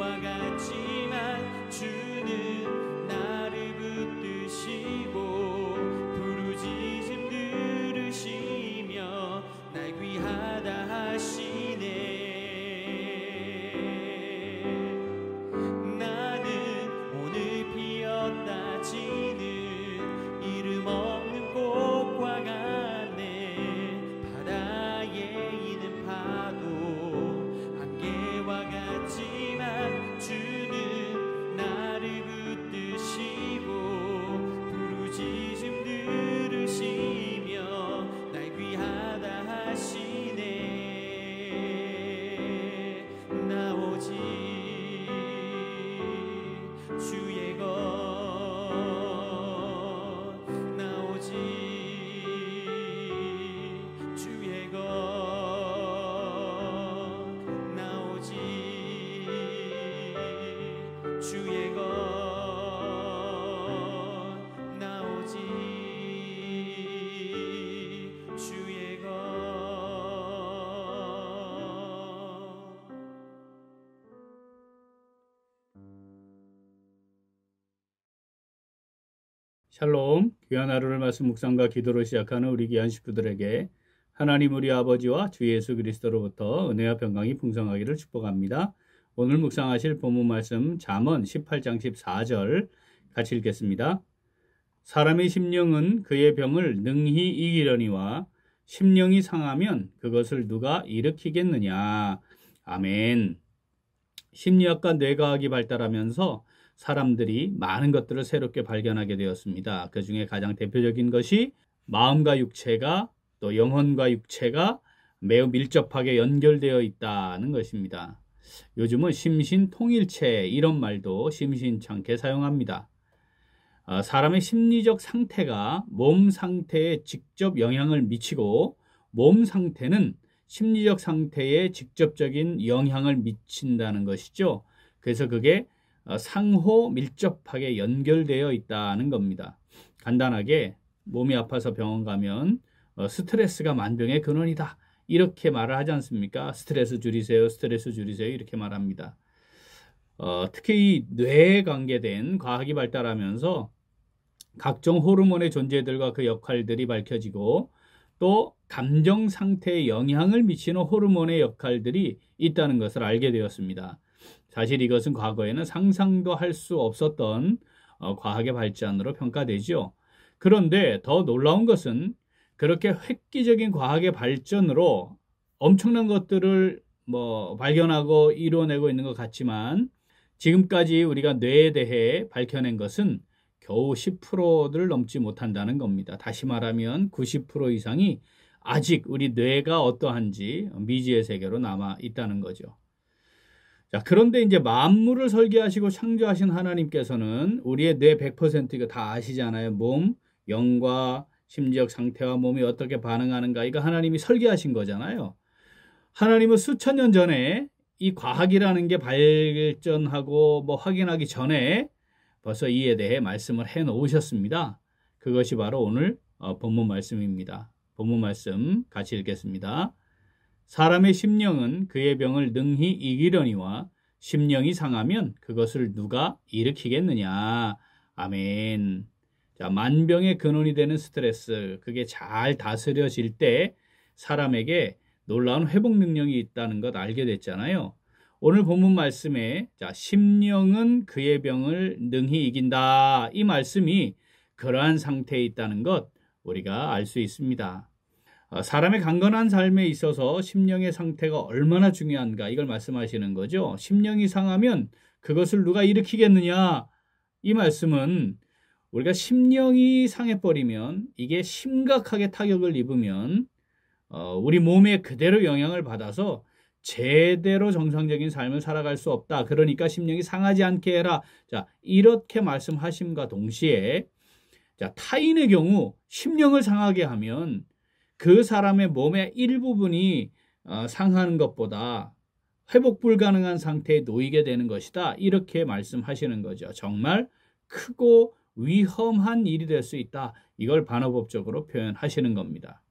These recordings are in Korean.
안개와 같지만 주는 나를 붙드시고 부르짖음 들으시며 날 귀하다 하시네. 나는 오늘 피었다 지는 이름 없는 꽃과 같네. 바다에 있는 파도 안개와 같지만 주는 나를 붙드시고 부르짖음 들으시며 날 귀하다 하시네. 나 오직 주의 것, 나 오직 주의 것, 나 오직 주의 것, 나 오직 주의 것. 샬롬, 귀한 하루를 말씀 묵상과 기도로 시작하는 우리 귀한 식구들에게 하나님 우리 아버지와 주 예수 그리스도로부터 은혜와 평강이 풍성하기를 축복합니다. 오늘 묵상하실 본문 말씀 잠언 18장 14절 같이 읽겠습니다. 사람의 심령은 그의 병을 능히 이기려니와 심령이 상하면 그것을 누가 일으키겠느냐. 아멘. 심리학과 뇌과학이 발달하면서 사람들이 많은 것들을 새롭게 발견하게 되었습니다. 그 중에 가장 대표적인 것이 마음과 육체가 또 영혼과 육체가 매우 밀접하게 연결되어 있다는 것입니다. 요즘은 심신통일체 이런 말도 심심찮게 사용합니다. 사람의 심리적 상태가 몸 상태에 직접 영향을 미치고 몸 상태는 심리적 상태에 직접적인 영향을 미친다는 것이죠. 그래서 그게 상호 밀접하게 연결되어 있다는 겁니다. 간단하게 몸이 아파서 병원 가면 스트레스가 만병의 근원이다 이렇게 말을 하지 않습니까? 스트레스 줄이세요, 스트레스 줄이세요 이렇게 말합니다. 특히 이 뇌에 관계된 과학이 발달하면서 각종 호르몬의 존재들과 그 역할들이 밝혀지고 또 감정 상태에 영향을 미치는 호르몬의 역할들이 있다는 것을 알게 되었습니다. 사실 이것은 과거에는 상상도 할 수 없었던 과학의 발전으로 평가되죠. 그런데 더 놀라운 것은 그렇게 획기적인 과학의 발전으로 엄청난 것들을 발견하고 이뤄내고 있는 것 같지만 지금까지 우리가 뇌에 대해 밝혀낸 것은 겨우 10%를 넘지 못한다는 겁니다. 다시 말하면 90% 이상이 아직 우리 뇌가 어떠한지 미지의 세계로 남아 있다는 거죠. 자, 그런데 이제 만물을 설계하시고 창조하신 하나님께서는 우리의 뇌 100% 이거 다 아시잖아요. 몸, 영과 심지역 상태와 몸이 어떻게 반응하는가 이거 하나님이 설계하신 거잖아요. 하나님은 수천 년 전에 이 과학이라는 게 발전하고 확인하기 전에 벌써 이에 대해 말씀을 해 놓으셨습니다. 그것이 바로 오늘 본문 말씀입니다. 본문 말씀 같이 읽겠습니다. 사람의 심령은 그의 병을 능히 이기려니와 심령이 상하면 그것을 누가 일으키겠느냐. 아멘. 자, 만병의 근원이 되는 스트레스, 그게 잘 다스려질 때 사람에게 놀라운 회복 능력이 있다는 것 알게 됐잖아요. 오늘 본문 말씀에 자, 심령은 그의 병을 능히 이긴다. 이 말씀이 그러한 상태에 있다는 것 우리가 알 수 있습니다. 사람의 강건한 삶에 있어서 심령의 상태가 얼마나 중요한가 이걸 말씀하시는 거죠. 심령이 상하면 그것을 누가 일으키겠느냐. 이 말씀은 우리가 심령이 상해버리면 이게 심각하게 타격을 입으면 우리 몸에 그대로 영향을 받아서 제대로 정상적인 삶을 살아갈 수 없다. 그러니까 심령이 상하지 않게 해라. 자, 이렇게 말씀하심과 동시에 자, 타인의 경우 심령을 상하게 하면 그 사람의 몸의 일부분이 상하는 것보다 회복 불가능한 상태에 놓이게 되는 것이다. 이렇게 말씀하시는 거죠. 정말 크고 위험한 일이 될 수 있다. 이걸 반어법적으로 표현하시는 겁니다.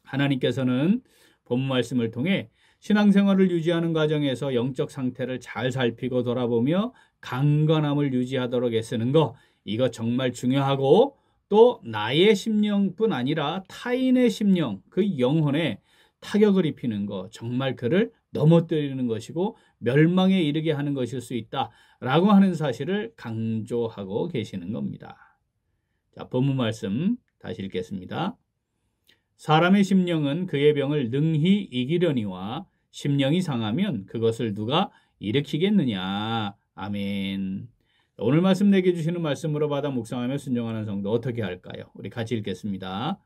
하나님께서는 본문 말씀을 통해 신앙생활을 유지하는 과정에서 영적 상태를 잘 살피고 돌아보며 강건함을 유지하도록 애쓰는 거, 이거 정말 중요하고, 또 나의 심령뿐 아니라 타인의 심령, 그 영혼에 타격을 입히는 거, 정말 그를 넘어뜨리는 것이고 멸망에 이르게 하는 것일 수 있다라고 하는 사실을 강조하고 계시는 겁니다. 자, 본문 말씀 다시 읽겠습니다. 사람의 심령은 그의 병을 능히 이기려니와 심령이 상하면 그것을 누가 일으키겠느냐. 아멘. 오늘 말씀 내게 주시는 말씀으로 받아 묵상하며 순종하는 성도 어떻게 할까요? 우리 같이 읽겠습니다.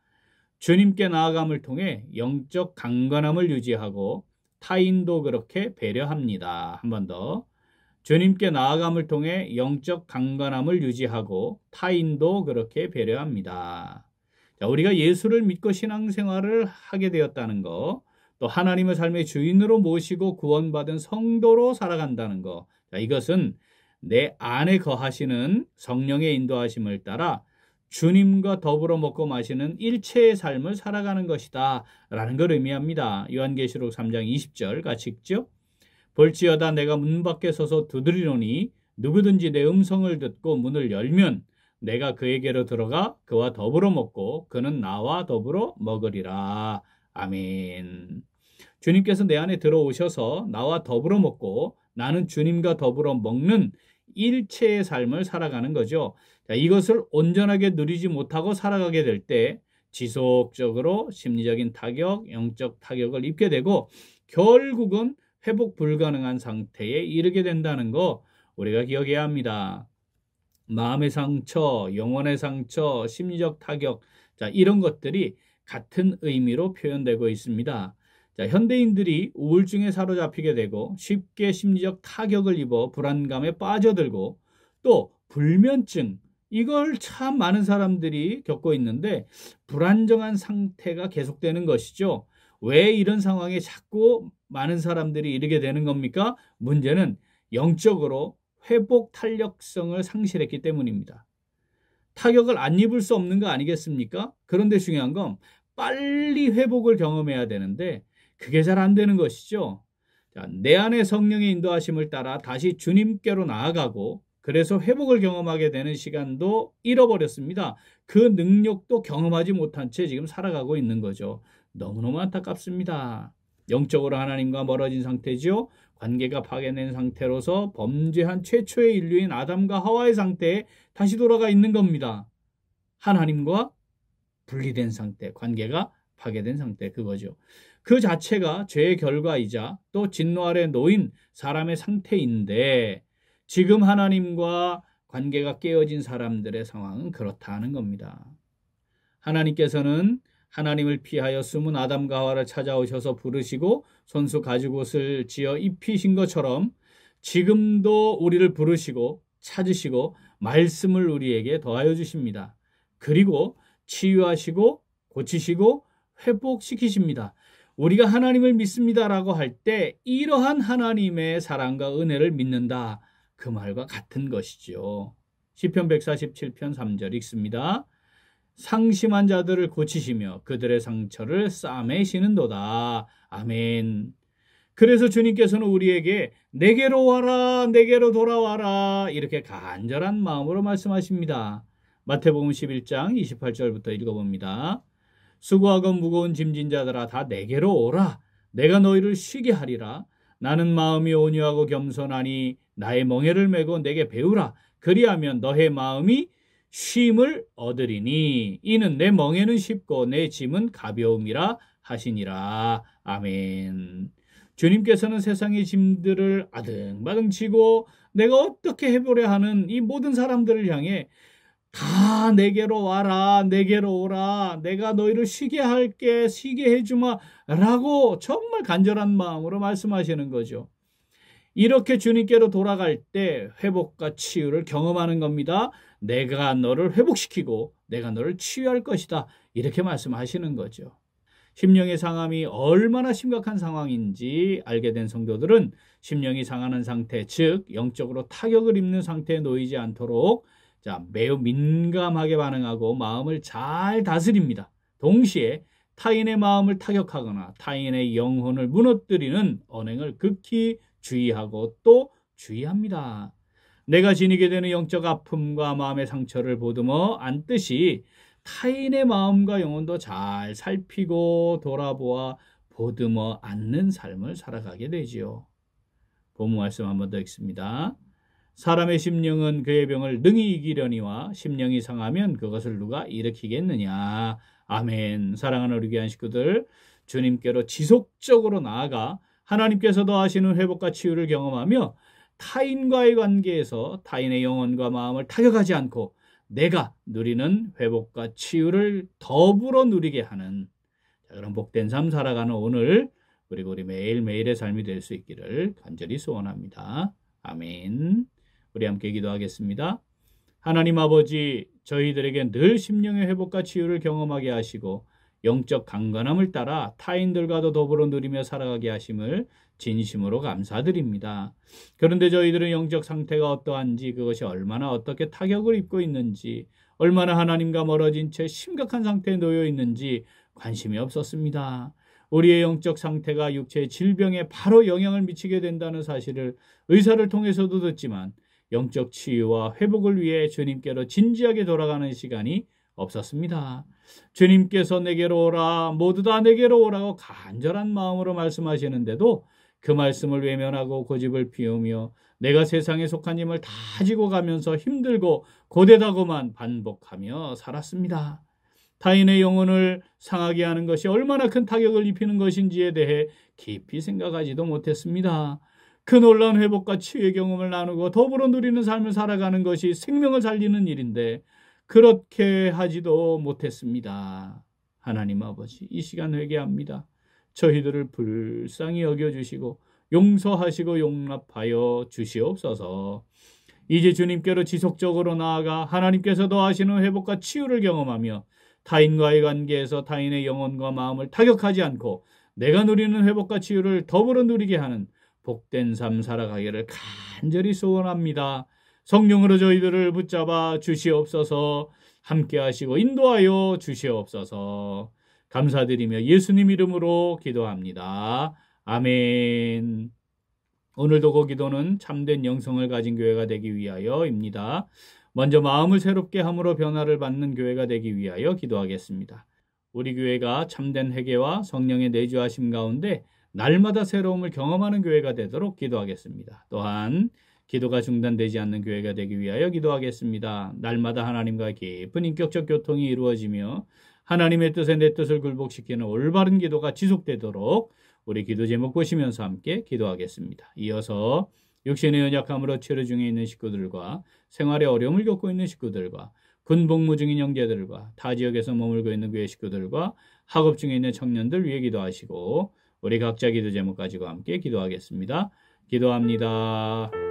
주님께 나아감을 통해 영적 강건함을 유지하고 타인도 그렇게 배려합니다. 한 번 더. 주님께 나아감을 통해 영적 강건함을 유지하고 타인도 그렇게 배려합니다. 자, 우리가 예수를 믿고 신앙생활을 하게 되었다는 거, 또 하나님의 삶의 주인으로 모시고 구원받은 성도로 살아간다는 거, 자, 이것은 내 안에 거하시는 성령의 인도하심을 따라 주님과 더불어 먹고 마시는 일체의 삶을 살아가는 것이다 라는 걸 의미합니다. 요한계시록 3장 20절 같이 읽죠. 볼지어다 내가 문 밖에 서서 두드리노니 누구든지 내 음성을 듣고 문을 열면 내가 그에게로 들어가 그와 더불어 먹고 그는 나와 더불어 먹으리라. 아멘. 주님께서 내 안에 들어오셔서 나와 더불어 먹고 나는 주님과 더불어 먹는 일체의 삶을 살아가는 거죠. 자, 이것을 온전하게 누리지 못하고 살아가게 될 때 지속적으로 심리적인 타격, 영적 타격을 입게 되고 결국은 회복 불가능한 상태에 이르게 된다는 거 우리가 기억해야 합니다. 마음의 상처, 영혼의 상처, 심리적 타격, 자, 이런 것들이 같은 의미로 표현되고 있습니다. 자, 현대인들이 우울증에 사로잡히게 되고 쉽게 심리적 타격을 입어 불안감에 빠져들고 또 불면증, 이걸 참 많은 사람들이 겪고 있는데 불안정한 상태가 계속되는 것이죠. 왜 이런 상황에 자꾸 많은 사람들이 이르게 되는 겁니까? 문제는 영적으로 회복 탄력성을 상실했기 때문입니다. 타격을 안 입을 수 없는 거 아니겠습니까? 그런데 중요한 건 빨리 회복을 경험해야 되는데 그게 잘 안 되는 것이죠. 자, 내 안에 성령의 인도하심을 따라 다시 주님께로 나아가고 그래서 회복을 경험하게 되는 시간도 잃어버렸습니다. 그 능력도 경험하지 못한 채 지금 살아가고 있는 거죠. 너무너무 안타깝습니다. 영적으로 하나님과 멀어진 상태죠. 관계가 파괴된 상태로서 범죄한 최초의 인류인 아담과 하와의 상태에 다시 돌아가 있는 겁니다. 하나님과 분리된 상태, 관계가 파괴된 상태, 그거죠. 그 자체가 죄의 결과이자 또 진노 아래 놓인 사람의 상태인데 지금 하나님과 관계가 깨어진 사람들의 상황은 그렇다는 겁니다. 하나님께서는 하나님을 피하여 숨은 아담과 하와를 찾아오셔서 부르시고 손수 가죽옷을 지어 입히신 것처럼 지금도 우리를 부르시고 찾으시고 말씀을 우리에게 더하여 주십니다. 그리고 치유하시고 고치시고 회복시키십니다. 우리가 하나님을 믿습니다라고 할 때 이러한 하나님의 사랑과 은혜를 믿는다. 그 말과 같은 것이죠. 시편 147편 3절 읽습니다. 상심한 자들을 고치시며 그들의 상처를 싸매시는도다. 아멘. 그래서 주님께서는 우리에게 내게로 와라, 내게로 돌아와라 이렇게 간절한 마음으로 말씀하십니다. 마태복음 11장 28절부터 읽어봅니다. 수고하고 무거운 짐진 자들아 다 내게로 오라. 내가 너희를 쉬게 하리라. 나는 마음이 온유하고 겸손하니 나의 멍에를 메고 내게 배우라. 그리하면 너의 마음이 쉼을 얻으리니 이는 내 멍에는 쉽고 내 짐은 가벼움이라 하시니라. 아멘. 주님께서는 세상의 짐들을 아등바등 지고 내가 어떻게 해보려 하는 이 모든 사람들을 향해 다 내게로 와라, 내게로 오라, 내가 너희를 쉬게 할게, 쉬게 해주마 라고 정말 간절한 마음으로 말씀하시는 거죠. 이렇게 주님께로 돌아갈 때 회복과 치유를 경험하는 겁니다. 내가 너를 회복시키고 내가 너를 치유할 것이다. 이렇게 말씀하시는 거죠. 심령의 상함이 얼마나 심각한 상황인지 알게 된 성도들은 심령이 상하는 상태, 즉 영적으로 타격을 입는 상태에 놓이지 않도록 매우 민감하게 반응하고 마음을 잘 다스립니다. 동시에 타인의 마음을 타격하거나 타인의 영혼을 무너뜨리는 언행을 극히 주의하고 또 주의합니다. 내가 지니게 되는 영적 아픔과 마음의 상처를 보듬어 안듯이 타인의 마음과 영혼도 잘 살피고 돌아보아 보듬어 안는 삶을 살아가게 되지요. 본문 말씀 한 번 더 읽습니다. 사람의 심령은 그의 병을 능히 이기려니와 심령이 상하면 그것을 누가 일으키겠느냐. 아멘. 사랑하는 우리 귀한 식구들, 주님께로 지속적으로 나아가 하나님께서도 하시는 회복과 치유를 경험하며 타인과의 관계에서 타인의 영혼과 마음을 타격하지 않고 내가 누리는 회복과 치유를 더불어 누리게 하는 그런 복된 삶 살아가는 오늘 그리고 우리 매일매일의 삶이 될 수 있기를 간절히 소원합니다. 아멘. 우리 함께 기도하겠습니다. 하나님 아버지, 저희들에게 늘 심령의 회복과 치유를 경험하게 하시고 영적 강건함을 따라 타인들과도 더불어 누리며 살아가게 하심을 진심으로 감사드립니다. 그런데 저희들은 영적 상태가 어떠한지, 그것이 얼마나 어떻게 타격을 입고 있는지, 얼마나 하나님과 멀어진 채 심각한 상태에 놓여 있는지 관심이 없었습니다. 우리의 영적 상태가 육체의 질병에 바로 영향을 미치게 된다는 사실을 의사를 통해서도 듣지만 영적 치유와 회복을 위해 주님께로 진지하게 돌아가는 시간이 없었습니다. 주님께서 내게로 오라, 모두 다 내게로 오라고 간절한 마음으로 말씀하시는데도 그 말씀을 외면하고 고집을 피우며 내가 세상에 속한 힘을 다 지고 가면서 힘들고 고되다고만 반복하며 살았습니다. 타인의 영혼을 상하게 하는 것이 얼마나 큰 타격을 입히는 것인지에 대해 깊이 생각하지도 못했습니다. 그 놀라운 회복과 치유의 경험을 나누고 더불어 누리는 삶을 살아가는 것이 생명을 살리는 일인데 그렇게 하지도 못했습니다. 하나님 아버지, 이 시간 회개합니다. 저희들을 불쌍히 여겨주시고 용서하시고 용납하여 주시옵소서. 이제 주님께로 지속적으로 나아가 하나님께서도 하시는 회복과 치유를 경험하며 타인과의 관계에서 타인의 영혼과 마음을 타격하지 않고 내가 누리는 회복과 치유를 더불어 누리게 하는 복된 삶 살아가기를 간절히 소원합니다. 성령으로 저희들을 붙잡아 주시옵소서. 함께 하시고 인도하여 주시옵소서. 감사드리며 예수님 이름으로 기도합니다. 아멘. 오늘도 그 기도는 참된 영성을 가진 교회가 되기 위하여입니다. 먼저 마음을 새롭게 함으로 변화를 받는 교회가 되기 위하여 기도하겠습니다. 우리 교회가 참된 회개와 성령의 내주하심 가운데 날마다 새로움을 경험하는 교회가 되도록 기도하겠습니다. 또한 기도가 중단되지 않는 교회가 되기 위하여 기도하겠습니다. 날마다 하나님과 깊은 인격적 교통이 이루어지며 하나님의 뜻에 내 뜻을 굴복시키는 올바른 기도가 지속되도록 우리 기도 제목 보시면서 함께 기도하겠습니다. 이어서 육신의 연약함으로 치료 중에 있는 식구들과 생활의 어려움을 겪고 있는 식구들과 군복무 중인 형제들과 타 지역에서 머물고 있는 교회 식구들과 학업 중에 있는 청년들 위해 기도하시고 우리 각자 기도 제목 가지고 함께 기도하겠습니다. 기도합니다.